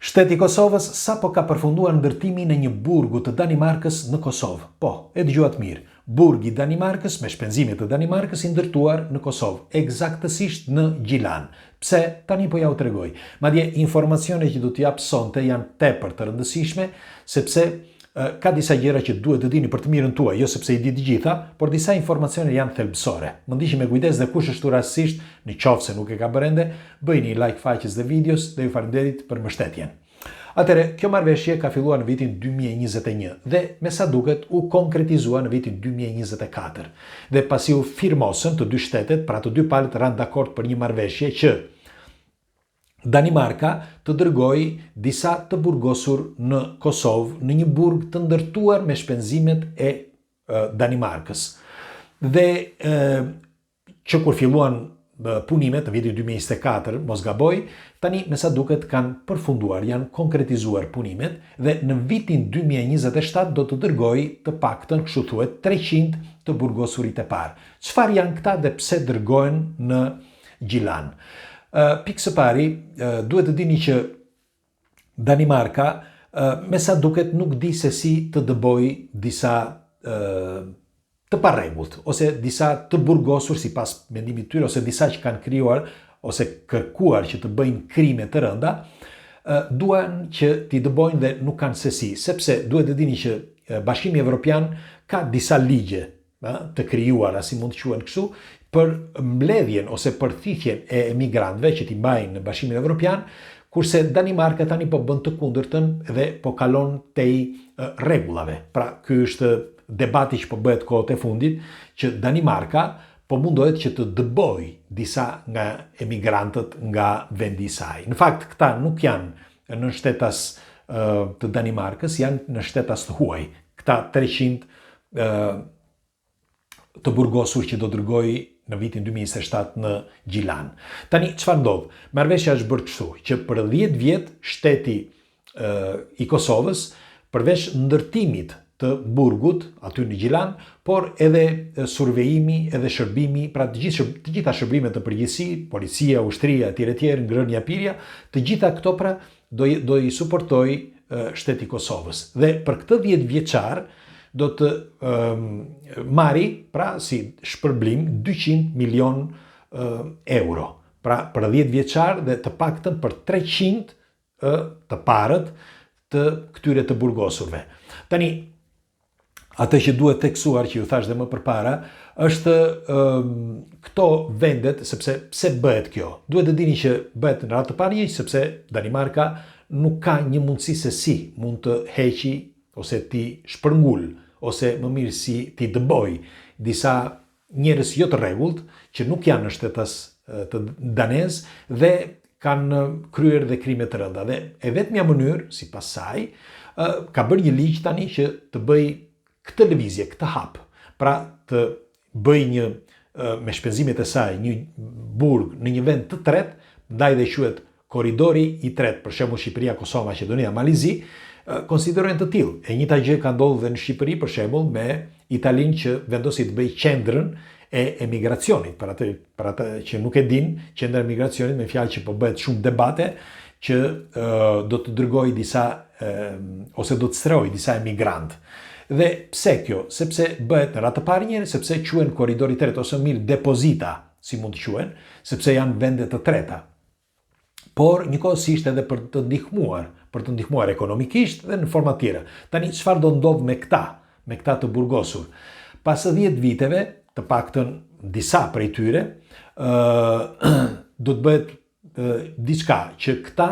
Shteti i Kosovës sapo ka përfunduar ndërtimin e një burgu të Danimarkës në Kosovë. Po, e dëgjuat mirë. Burgi i Danimarkës me shpenzime të Danimarkës i ndërtuar në Kosovë, eksaktësisht në Gjilan. Pse? Tani po ja u tregoj. Madje informacionet që do t'ju jap sonte janë tepër të rëndësishme, sepse ka disa gjëra që duhet të dini për të mirën tuaj, jo sepse i di të gjitha, por disa informacione janë thelbësore. Më ndiqni me kujdes dhe kush është rastësisht, në qoftë se nuk e ka bërë ende, bëjni like faqes dhe videos dhe ju falenderit për mbështetjen. Atëre, kjo marrëveshje ka filluar në vitin 2021 dhe me sa duket u konkretizua në vitin 2024. Dhe pasi u firmosën të dy shtetet, pra të dy palët ranë dakord për një marrëveshje që Danimarka të dërgoj disa të burgosur në Kosovë në një burg të ndërtuar me shpenzimet e Danimarkës. Dhe që kur filluan punimet në vitin 2024, mos gaboj, tani me sa duket kanë përfunduar, janë konkretizuar punimet dhe në vitin 2027 do të dërgoj të paktën, kështu thuhet, 300 të burgosurit e parë. Çfarë janë këta dhe pse dërgohen në Gjilan? Pikë së pari, duhet të dini që Danimarka me sa duket nuk di se si të dëboj disa të parregullt, ose disa të burgosur si pas mendimit tyre, ose disa që kanë krijuar ose kërkuar që të bëjnë krime të rënda, duan që t'i dëbojnë dhe nuk kanë se si, sepse duhet të dini që Bashkimi Evropian ka disa ligje të krijuara, si mund të quhen kështu, për mbledhjen ose për thithjen e emigrantëve që t'i mbajnë në Bashkimin Evropian, kurse Danimarka tani po bën të kundërtën dhe po kalon tej rregullave. Pra, ky është debati që po bëhet kohët e fundit, që Danimarka po mundohet që të dëboj disa nga emigrantët nga vendi i saj. Në fakt, këta nuk janë në shtetas të Danimarkës, janë në shtetas të huaj. Këta 300 të burgosur që do dërgoj në vitin 2027 në Gjilan. Tani, çfarë ndodh? Marrëveshja është bërë kështu, që për 10 vjet shteti i Kosovës, përveç ndërtimit të burgut aty në Gjilan, por edhe survejimi, edhe shërbimi, pra të gjitha shërbimet të përgjithësi, policia, ushtria, etj, ngrënia, pirja, të gjitha këto pra do i suportoj shteti i Kosovës. Dhe për këtë 10 vjeçar do të marri, pra si shpërblim, 200 milion euro. Pra për 10 vjeçar dhe të paktën për 300 të parët të këtyre të burgosurve. Tani, atë që duhet teksuar, që ju thash dhe më përpara, është këto vendet, sepse pse bëhet kjo? Duhet të dini që bëhet në radhë të parë, sepse Danimarka nuk ka një mundësi se si mund të heqi ose ti shpërngull, ose më mirë si ti dëboj disa njerëz jo të rregullt që nuk janë në shtetas të danez dhe kanë kryer dhe krime të rënda. Dhe e vetmja mënyrë, sipas saj, ka bërë një ligj tani që të bëj këtë lëvizje, këtë hap, pra të bëj një me shpenzimet e saj një burg në një vend të tretë, ndaj dhe quhet korridori i tretë, për shembull Shqipëria, Kosova, Maqedonia, Malizi, konsiderojnë të tillë. E njëjta gjë ka ndodhur dhe në Shqipëri, për shembull, me Italinë që vendosi të bëjë qendrën e emigracionit. Për atë që nuk e din, qendra e emigracionit, me fjalë që po bëhet shumë debate, që do të dërgoj disa ose do të strehoj disa emigrantë. Dhe pse kjo? Sepse bëhet në radhë të parë njëherë, sepse quhen korridori i tretë ose mirë depozita, si mund të quhen, sepse janë vende të treta. Por njëkohësisht edhe për të ndihmuar ekonomikisht dhe në forma tjera. Tani, çfarë do ndodh me këta të burgosur? Pas 10 viteve, të paktën disa prej tyre, do të bëhet diçka që këta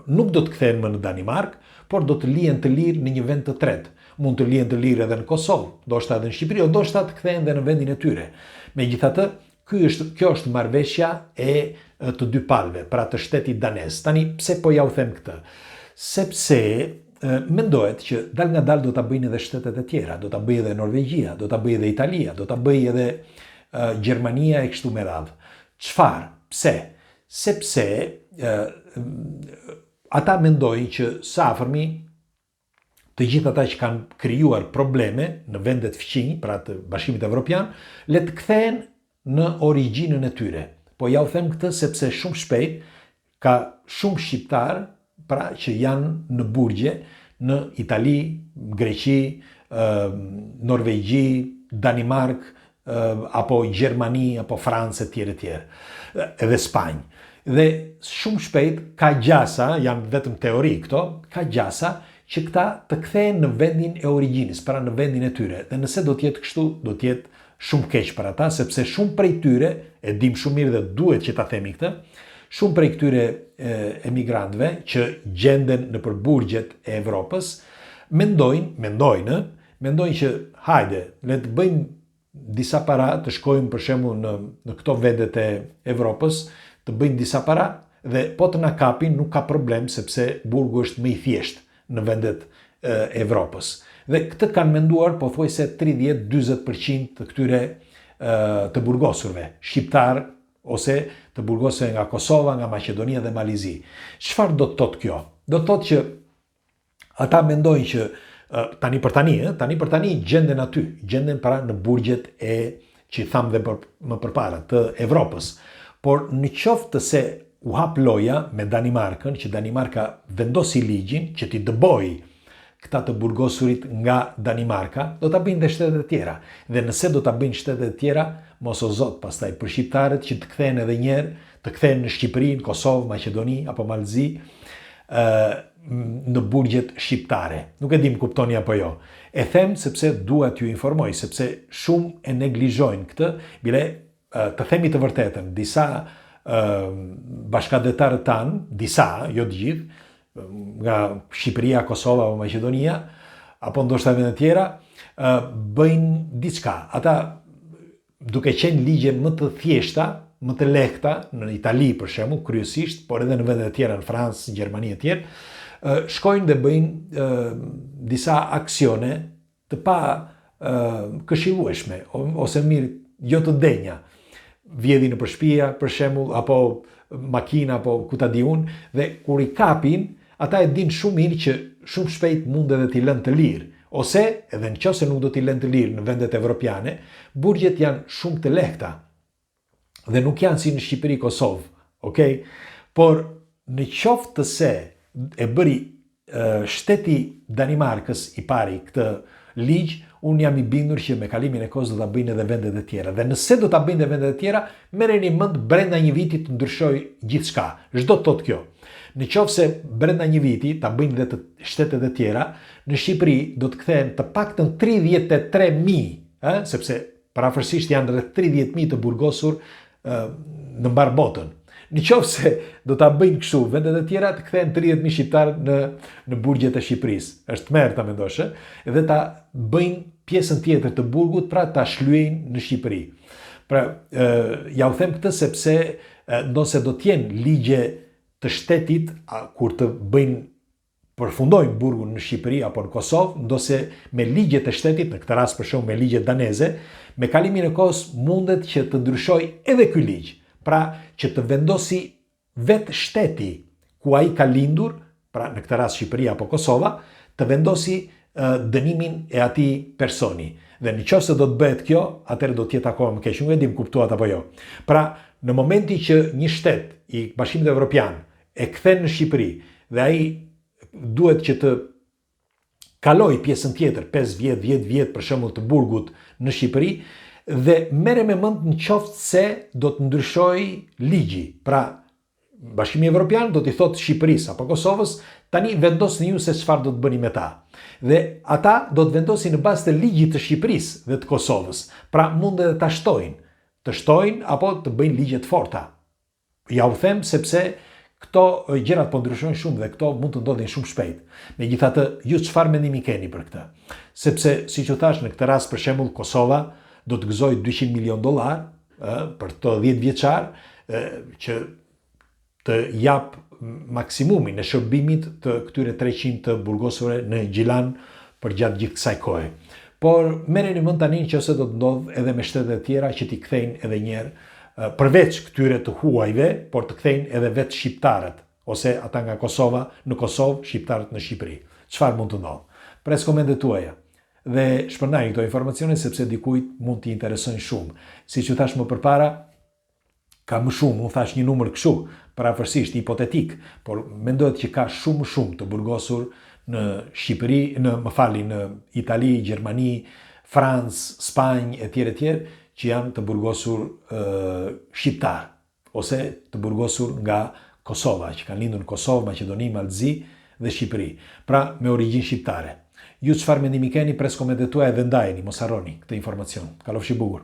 nuk do të kthehen më në Danimark, por do të lihen të lirë në një vend të tretë. Mund të lihen të lirë edhe në Kosovë, ndoshta edhe në Shqipëri, ndoshta të kthehen edhe në vendin e tyre. Megjithatë, kjo është marrëveshja e të dy palëve, pra të shtetit danez. Tani, pse po ja u them këtë? Sepse mendohet që dal nga dal do ta bëjnë edhe shtetet e tjera, do ta bëjë edhe Norvegjia, do ta bëjë edhe Italia, do ta bëjë edhe Gjermania e kështu me radhë. Çfarë? Pse? Sepse ata mendojnë që së afërmi të gjithë ata që kanë krijuar probleme në vendet fqinj, pra të Bashkimit Evropian, le të kthehen në origjinën e tyre. Po ja u them këtë sepse shumë shpejt ka shumë shqiptar pra që janë në burgje në Itali, Greqi, Norvegji, Danimark, apo Gjermani, apo Francë, tjere, edhe Spanjë. Dhe shumë shpejt ka gjasa, janë vetëm teori këto, ka gjasa që këta të kthehen në vendin e origjinës, pra në vendin e tyre. Dhe nëse do t'jetë kështu, do t'jetë shumë keq për ata, sepse shumë prej tyre, e dim shumë mirë dhe duhet që ta themi këtë, shumë prej këtyre emigrantëve që gjenden në përburgjet e Evropës, mendojnë që hajde, le të bëjmë disa para, të shkojmë për shembull në këto vendet e Evropës, të bëjnë disa para dhe po të na kapin nuk ka problem sepse burgu është më i thjeshtë në vendet e Evropës. Dhe këtë kanë menduar pothuajse 30-40% të këtyre të burgosurve, shqiptar ose të burgosurve nga Kosova, nga Maqedonia dhe Malizi. Çfarë do të thotë kjo? Do të thotë që ata mendojnë që tani për tani gjenden aty, gjenden para në burgjet e që i tham dhe më përpara të Evropës. Por në qoftë se u hap loja me Danimarkën, që Danimarka vendosi ligjin që t'i dëboj këta të burgosurit nga Danimarka, do t'a bëjnë dhe shtetet e tjera. Dhe nëse do t'a bëjnë shtetet e tjera, mos o zot pastaj për shqiptarët që të kthehen edhe njerë, të kthehen në Shqipëri, në Kosovë, Maqedoni apo Malzi, në burgjet shqiptare. Nuk e dim kuptoni apo jo. E them sepse dua t'ju informoj, sepse shumë e neglizhojnë këtë, bile të themi të vërtetën, disa bashkëdhetarët tanë, disa, jo të gjithë, nga Shqipëria, Kosova apo Maqedonia, apo ndoshta vende tjera, bëjnë diçka. Ata, duke qenë ligje më të thjeshta, më të lehta, në Itali për shembull, kryesisht, por edhe në vende të tjera, në Francë, Gjermani e tjerë, shkojnë dhe bëjnë disa aksione të pa këshillueshme, ose mirë, jo të denja. Vjedhin nëpër shtëpia, për shembull, apo makina, apo ku ta di unë, dhe kur i kapin, ata e dinë shumë mirë që shumë shpejt mund edhe t'i lënë të lirë. Ose, edhe nëse nuk do t'i lënë të lirë në vendet evropiane, burgjet janë shumë të lehta. Dhe nuk janë si në Shqipëri, Kosovë, okay? Por në qoftë se e bëri shteti Danimarkës i pari këtë ligj, unë jam i bindur që me kalimin e kohës do ta bëjnë edhe vendet e tjera. Dhe nëse do ta bëjnë edhe vendet e tjera, merreni mend brenda një viti të ndryshojë gjithçka. Çdo të thotë kjo. Në qoftë se brenda një viti ta bëjnë edhe të shtetet e tjera, në Shqipëri do të kthehen të paktën 33.000, sepse parafërsisht janë rreth 30.000 të burgosur në mbar botën. Në qoftë se do ta bëjnë kështu vendet e tjera, të kthehen 30.000 shqiptarë në burgjet e Shqipërisë. Është tmerr ta mendosh, edhe ta bëjnë pjesën tjetër të burgut, pra ta shlyejnë në Shqipëri. Pra, ja u them këtë sepse nëse do të jenë ligje të shtetit kur të bëjnë përfundojnë burgun në Shqipëri apo në Kosovë, ndose me ligjet e shtetit, në këtë rast për shembull me ligjet daneze, me kalimin e kohës mundet që të ndryshojë edhe ky ligj. Pra që të vendosi vetë shteti ku ai ka lindur, pra në këtë rast Shqipëria apo Kosova, të vendosi dënimin e atij personi. Dhe nëse do të bëhet kjo, atëherë do të jetë akoma më keq. Nuk e dim kuptuat apo jo. Pra, në momenti që një shtet i Bashkimit Evropian e kthen në Shqipëri dhe ai duhet që të kaloj pjesën tjetër, 5 vjet, 10 vjet për shembull të burgut në Shqipëri, dhe merre me mend në qoftë se do të ndryshojë ligji. Pra, Bashkimi Evropian do t'i thotë Shqipërisë apo Kosovës, tani vendosni ju se çfarë do të bëni me ta. Dhe ata do të vendosin në bazë të ligjit të Shqipërisë dhe të Kosovës. Pra, mund edhe ta shtojnë apo të bëjnë ligje të forta. Ja u them sepse këto gjërat po ndryshojnë shumë dhe këto mund të ndodhin shumë shpejt. Megjithatë, ju çfarë mendimi keni për këtë? Sepse, siç u thash, në këtë rast për shembull Kosova do të gëzoj $200 milion për të 10 vjeçar që të jap maksimumin e shërbimit të këtyre 300 të burgosurve në Gjilan për gjatë gjithë kësaj kohe. Por merreni mend tani nëse do të ndodh edhe me shtetet e tjera që t'i kthejnë edhe një herë përveç këtyre të huajve, por të kthejnë edhe vetë shqiptarët ose ata nga Kosova në Kosovë, shqiptarët në Shqipëri. Çfarë mund të ndodh? Pres komentet tuaja. Dhe shpërndajni këto informacione sepse dikujt mund t'i interesojnë shumë. Siç u thash më përpara, ka më shumë, unë thash një numër kështu, parafërsisht hipotetik, por mendohet që ka shumë të burgosur në Shqipëri, në Itali, Gjermani, Francë, Spanjë etj. Që janë të burgosur shqiptar ose të burgosur nga Kosova, që kanë lindur në Kosovë, Maqedoni, Malzi dhe Shqipëri. Pra me origjinë shqiptare. Ju çfarë mendimi keni, pres komentet tuaja dhe ndajeni, mos harroni këtë informacion. Kalofshi bukur.